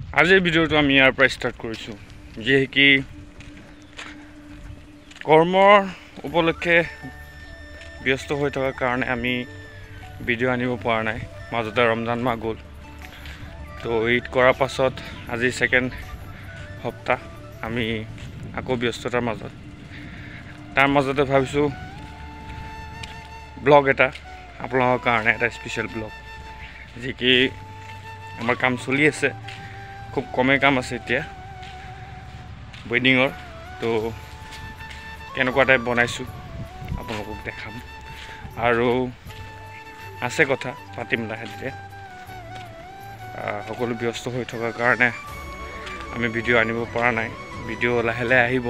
আজিৰ ভিডিঅ'টো আমি ইয়াৰ পৰা ষ্টাৰ্ট কৰিছোঁ যিহেকি কৰ্মৰ উপলক্ষে ব্যস্ত হৈ থকাৰ কাৰণে আমি ভিডিঅ' আনিব পৰা নাই মাজতে ৰমজান মাহ গ'ল তো ঈদ কৰাৰ পাছত আজি সেকেন্ড সপ্তাহ আমি আকৌ ব্যস্ততাৰ মাজত তাৰ মাজতে ভাবিছোঁ ব্লগ এটা আপোনালোকৰ কাৰণে এটা স্পেচিয়েল ব্লগ যি কি আমাৰ কাম চলি আছে খুব কমেই কাম আছে এতিয়া ৱেডিঙৰ তো কেনেকুৱা টাইপ বনাইছোঁ আপোনালোকক দেখাম আৰু আছে কথা পাতিম লাহে সকলো ব্যস্ত হৈ থকাৰ কাৰণে আমি ভিডিঅ' আনিব পৰা নাই ভিডিঅ' লাহে লাহে আহিব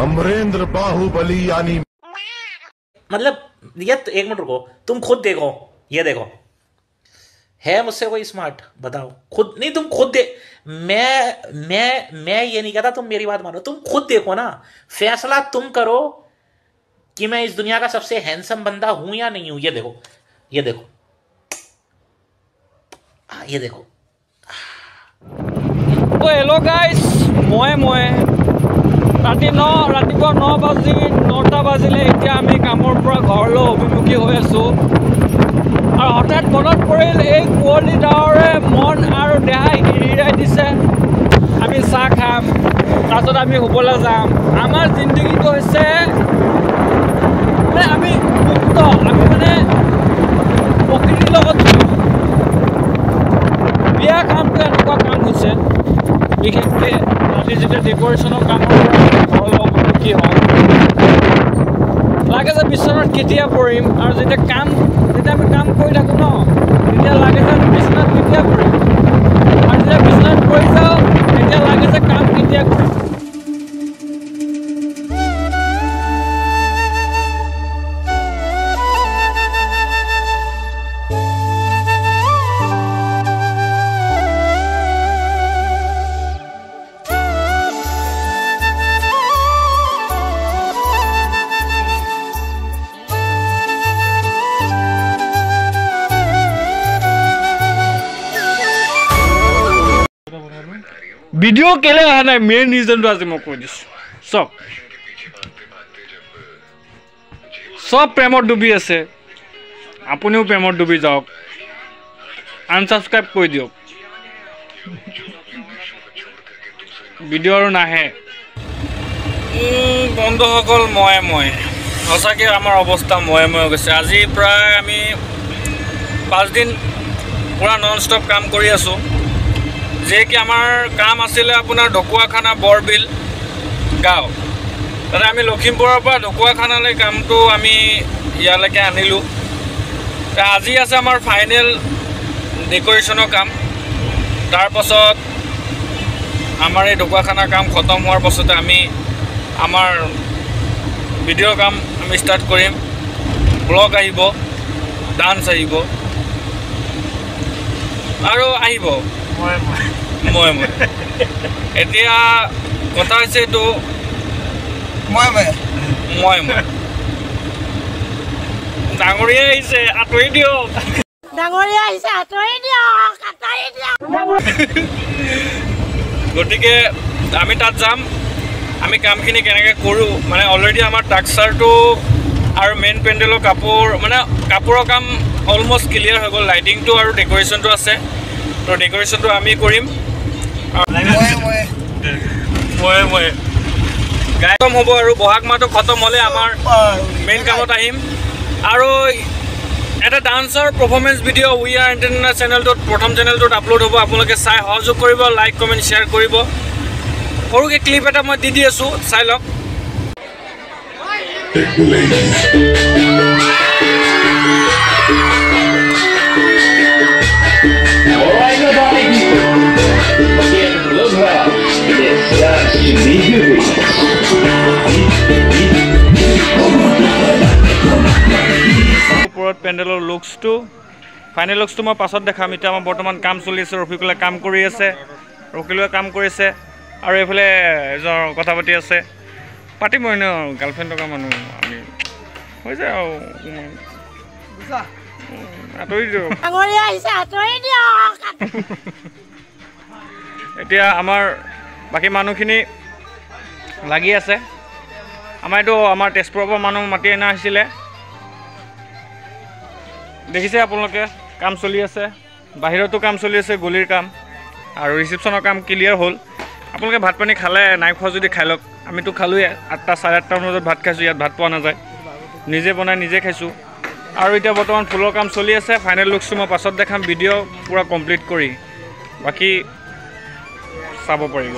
अमरेंद्र बाहुबली यानी मतलब ये एक मिनट रुको तुम खुद देखो ये देखो है मुझसे कोई स्मार्ट बताओ खुद नहीं तुम खुद दे मैं ये नहीं कहता तुम मेरी बात मानो तुम खुद देखो ना फैसला तुम करो कि मैं इस दुनिया का सबसे हैंडसम बंदा हूं या नहीं हूं ये देखो ये देखो तो हेलो गाइस মই ৰাতিপুৱা 9টা বাজিলে এতিয়া আমি কামৰ পৰা ঘৰলৈ অভিমুখী হৈ আছোঁ আৰু হঠাৎ মনত পৰিল এই কুঁৱলী ডাৱৰে মন আৰু দেহা হিৰাই দিছে আমি চাহ খাম তাৰপিছত আমি শুবলৈ যাম আমাৰ জিন্দগীটো হৈছে মানে আমি মুক্ত আমি মানে প্ৰকৃতিৰ লগত বিয়া কামটো এনেকুৱা কাম হৈছে বিশেষকৈ ৰাতি যেতিয়া ডেকৰেশ্যনৰ কামৰ পৰা ঘৰৰ অভিমুখী হওঁ লাগে যে বিচনাত কেতিয়া পৰিম আৰু যেতিয়া আমি কাম কৰি থাকোঁ ন তেতিয়া লাগে যে বিচনাত কেতিয়া পৰিম আৰু যেতিয়া বিচনাত পৰি যাওঁ তেতিয়া লাগে যে কাম কেতিয়া কৰিম ভিডিঅ' কেলে অহা নাই মেইন ৰিজনটো আজি মই কৈ দিছোঁ চব প্ৰেমত ডুবি আছে আপুনিও প্ৰেমত ডুবি যাওক আনছাবস্ক্ৰাইব কৰি দিয়ক ভিডিঅ' আৰু নাহে বন্ধুসকল মই সঁচাকৈ আমাৰ অৱস্থা মই গৈছে আজি প্ৰায় আমি 5 দিন পুৰা নন ষ্টপ কাম কৰি আছোঁ যে কি আমাৰ কাম আছিলে আপোনাৰ ঢকুৱাখানা বৰবিল গাঁও তাতে আমি লখিমপুৰৰ পৰা ঢকুৱাখানালৈ কামটো আমি ইয়ালৈকে আনিলোঁ আজি আছে আমাৰ ফাইনেল ডেকৰেশ্যনৰ কাম তাৰপাছত আমাৰ এই ঢকুৱাখানাৰ কাম খতম হোৱাৰ পাছতে আমি আমাৰ ভিডিঅ'ৰ কাম আমি ষ্টাৰ্ট কৰিম ব্লগ আহিব ডান্স আহিব আৰু আহিব মই এতিয়া কথা হৈছে এইটো মই ডাঙৰীয়া আহিছে আঁতৰি দিয়ক গতিকে আমি তাত যাম আমি কামখিনি কেনেকৈ কৰোঁ মানে অলৰেডি আমাৰ টাক্সাৰটো আৰু মেইন পেণ্ডেলৰ কাপোৰৰ কাম অলমষ্ট ক্লিয়াৰ হৈ গ'ল লাইটিংটো আৰু ডেকৰেশ্যনটো আছে তো ডেকৰেশ্যনটো আমি কৰিম খতম হ'ব আৰু বহাগ মাহটো খতম হ'লে আমাৰ মেইন কামত আহিম আৰু এটা ডান্সৰ performance video' we are entertainment চেনেলটোত প্ৰথম চেনেলটোত আপলোড হ'ব আপোনালোকে চাই সহযোগ কৰিব লাইক কমেণ্ট শ্বেয়াৰ কৰিব সৰুকৈ ক্লিপ এটা মই দি আছোঁ চাই লওক ওপৰত পেণ্ডেলৰ লুকছটো ফাইনেল লুকছটো মই পাছত দেখাম এতিয়া আমাৰ বৰ্তমান কাম চলি আছে ৰফিকুলে কাম কৰি আছে ৰকিলৈ কাম কৰিছে আৰু এইফালে এজন কথা পাতি আছে পাতিমই ন গাৰ্লফ্ৰেণ্ড থকা মানুহ আমি হৈ যায় আৰু আঁতৰি দিয়ক এতিয়া আমাৰ বাকী মানুহখিনি লাগি আছে আমাৰ এইটো আমাৰ তেজপুৰৰ পৰা মানুহ মাতি অনা হৈছিলে দেখিছে আপোনালোকে কাম চলি আছে বাহিৰতো কাম চলি আছে গলিৰ কাম আৰু ৰিচিপশ্যনৰ কাম ক্লিয়াৰ হ'ল আপোনালোকে ভাত পানী খালে নাই খোৱা যদি খাই লওক আমিতো খালোঁৱে 8টা 8:30 বজাত ভাত খাইছোঁ ইয়াত ভাত পোৱা নাযায় নিজে বনাই নিজে খাইছোঁ আৰু এতিয়া বৰ্তমান ফুলৰ কাম চলি আছে ফাইনেল লুকছটো মই পাছত দেখাম ভিডিঅ' পূৰা কমপ্লিট কৰি বাকী চাব পাৰিব